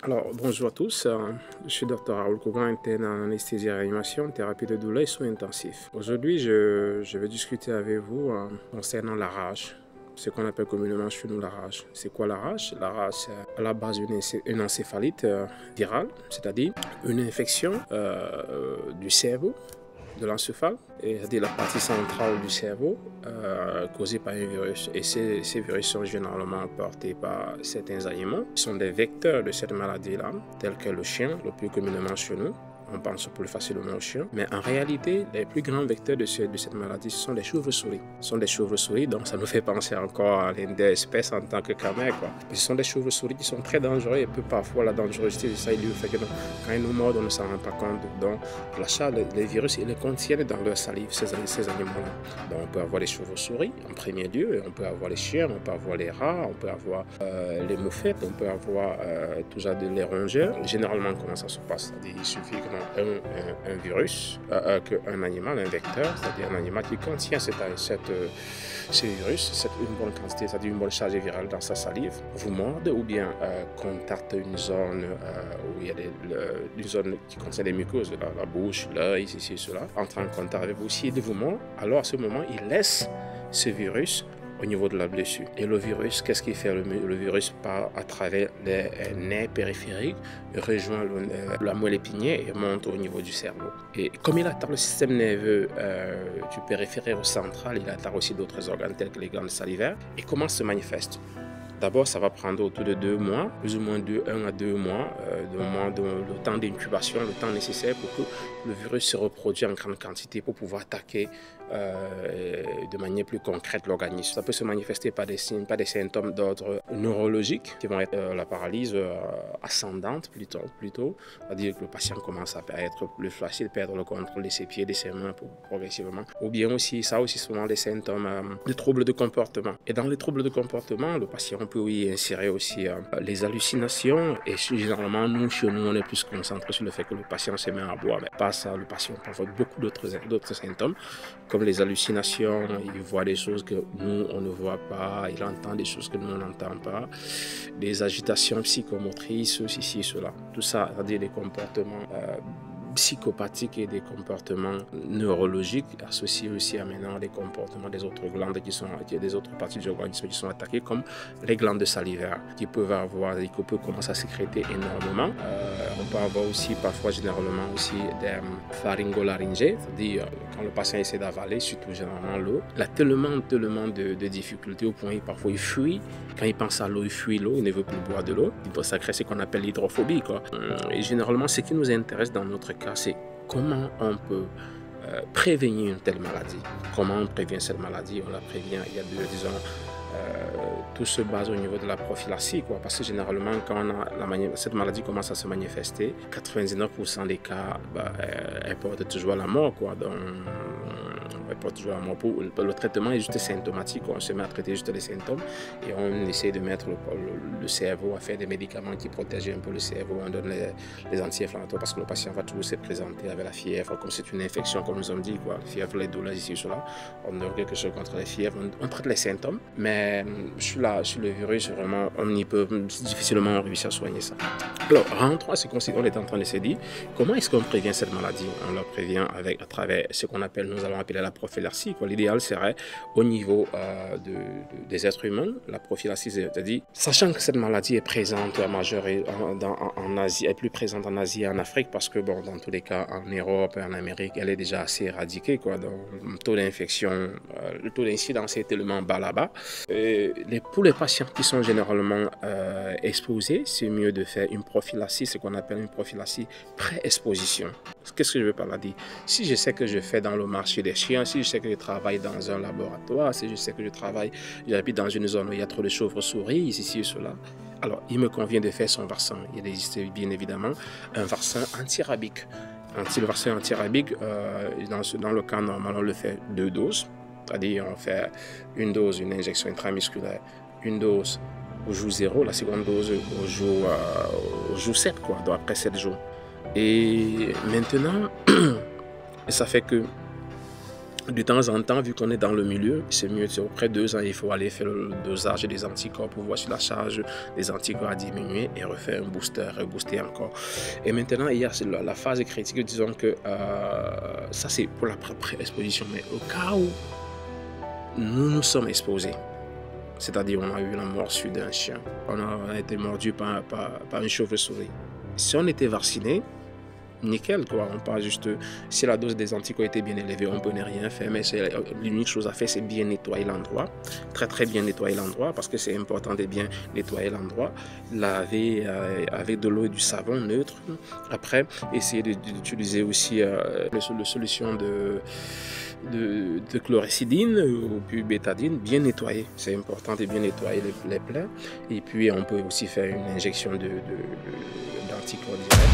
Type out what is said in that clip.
Alors, bonjour à tous, je suis Dr Raoul Kogan, interne en anesthésie et réanimation, thérapie de douleur et soins intensifs. Aujourd'hui, je vais discuter avec vous concernant la rage, ce qu'on appelle communément chez nous la rage. C'est quoi la rage? La rage, c'est à la base une encéphalite virale, c'est-à-dire une infection du cerveau, de l'encéphale, c'est-à-dire la partie centrale du cerveau, causée par un virus. Et ces virus sont généralement portés par certains animaux. Ils sont des vecteurs de cette maladie-là, tels que le chien, le plus communément chez nous. On pense plus facilement aux chiens. Mais en réalité, les plus grands vecteurs de cette maladie, ce sont les chauves-souris. Ce sont des chauves-souris, donc ça nous fait penser encore à l'une des espèces en tant que camel, quoi. Ce sont des chauves-souris qui sont très dangereux et parfois la dangerosité de ça, il lui fait que quand ils nous mordent, on ne s'en rend pas compte. Donc, l'achat, les virus, ils les contiennent dans leur salive, ces animaux-là. Donc, on peut avoir les chauves-souris en premier lieu, on peut avoir les chiens, on peut avoir les rats, on peut avoir les moufettes, on peut avoir tout ça, les rongeurs. Généralement, comment ça se passe? Il suffit que un virus, qu'un animal, un vecteur, c'est-à-dire un animal qui contient ce virus, une bonne quantité, c'est-à-dire une bonne charge virale dans sa salive, vous morde ou bien contacte une zone où il y a une zone qui contient des muqueuses, la bouche, l'œil, ceci, cela, entre en contact avec vous. S'il vous mord, alors à ce moment, il laisse ce virus au niveau de la blessure. Et le virus, qu'est-ce qu'il fait? Le virus part à travers les nerfs périphériques, rejoint la moelle épinière et monte au niveau du cerveau. Et comme il atteint le système nerveux du périphérique au central, il atteint aussi d'autres organes tels que les glandes salivaires. Et comment se manifeste? D'abord, ça va prendre autour de 2 mois, plus ou moins 1 à 2 mois, le temps d'incubation, le temps nécessaire pour que le virus se reproduise en grande quantité pour pouvoir attaquer de manière plus concrète l'organisme. Ça peut se manifester par des signes, par des symptômes d'ordre neurologique, qui vont être la paralysie ascendante plutôt, c'est-à-dire que le patient commence à être plus flaccide, perdre le contrôle de ses pieds, de ses mains progressivement. Ou bien aussi, ça aussi souvent des symptômes de troubles de comportement. Et dans les troubles de comportement, le patient peut y insérer aussi les hallucinations. Et généralement, chez nous, on est plus concentré sur le fait que le patient se met à boire. Mais pas ça, le patient peut avoir beaucoup d'autres symptômes, comme les hallucinations. Il voit des choses que nous, on ne voit pas. Il entend des choses que nous, on n'entend pas. Des agitations psychomotrices, ceci, cela. Tout ça, c'est-à-dire des comportements psychopathiques et des comportements neurologiques associés aussi à maintenant des comportements des autres glandes des autres parties du organisme qui sont attaquées, comme les glandes salivaires qui peuvent commencer à sécréter énormément. On peut avoir aussi parfois généralement aussi des pharyngolaryngées, c'est-à-dire quand le patient essaie d'avaler, surtout généralement l'eau, il a tellement de difficultés au point où parfois il fuit. Quand il pense à l'eau, il fuit l'eau, il ne veut plus boire de l'eau. Il doit s'accréer ce qu'on appelle l'hydrophobie, quoi. Et généralement, ce qui nous intéresse dans notre cas, c'est comment on peut prévenir une telle maladie. Comment on prévient cette maladie? On la prévient, il y a tout se base au niveau de la prophylaxie, quoi, parce que généralement, quand cette maladie commence à se manifester, 99% des cas, elle porte toujours à la mort, quoi. Donc, elle porte toujours à la mort. Le traitement est juste symptomatique, on se met à traiter juste les symptômes et on essaie de mettre le cerveau à faire des médicaments qui protègent un peu le cerveau. On donne les anti-inflammatoires parce que le patient va toujours se présenter avec la fièvre, comme c'est une infection, comme nous avons dit, quoi. La fièvre, les douleurs ici, cela. On donne quelque chose contre les fièvres, on traite les symptômes, mais sur le virus, vraiment, on y peut difficilement réussir à soigner ça. Alors, rentrons à ce qu'on est en train de se dire, comment est-ce qu'on prévient cette maladie? On la prévient à travers ce qu'on appelle, nous allons appeler la prophylaxie. L'idéal serait au niveau des êtres humains, la prophylaxie, c'est-à-dire, sachant que cette maladie est présente en Asie, est plus présente en Asie et en Afrique, parce que, bon, dans tous les cas, en Europe et en Amérique, elle est déjà assez éradiquée, quoi. Donc, le taux d'infection, le taux d'incidence est tellement bas là-bas. Pour les patients qui sont généralement exposés, c'est mieux de faire une prophylaxie, ce qu'on appelle une prophylaxie pré-exposition. Qu'est-ce que je veux par là dire? Si je sais que je fais dans le marché des chiens, si je sais que je travaille dans un laboratoire, si je sais que j'habite dans une zone où il y a trop de chauves-souris, ceci et cela, alors il me convient de faire son vaccin. Il existe bien évidemment un vaccin antirabique. Le vaccin antirabique, dans le cas normal, on le fait 2 doses. C'est-à-dire, on fait une dose, une injection intramusculaire, une dose au jour 0, la seconde dose au jour 7, quoi, donc après 7 jours. Et maintenant, ça fait que De temps en temps, vu qu'on est dans le milieu, c'est mieux, c'est après 2 ans, il faut aller faire le dosage des anticorps pour voir si la charge des anticorps a diminué et refaire un booster, rebooster encore. Et maintenant, il y a la phase critique, disons que ça c'est pour la pré-exposition, mais au cas où nous nous sommes exposés, c'est-à-dire on a eu la morsure d'un chien, on a été mordu par une chauve-souris. Si on était vacciné, nickel quoi, on parle juste, si la dose des anticorps était bien élevée, on peut ne rien faire, mais l'unique chose à faire, c'est bien nettoyer l'endroit, très bien nettoyer l'endroit, parce que c'est important de bien nettoyer l'endroit, laver avec de l'eau et du savon neutre, après essayer d'utiliser aussi la solution de chlorhexidine ou puis bétadine, bien nettoyer, c'est important de bien nettoyer les plaies, et puis on peut aussi faire une injection d'anticorps direct.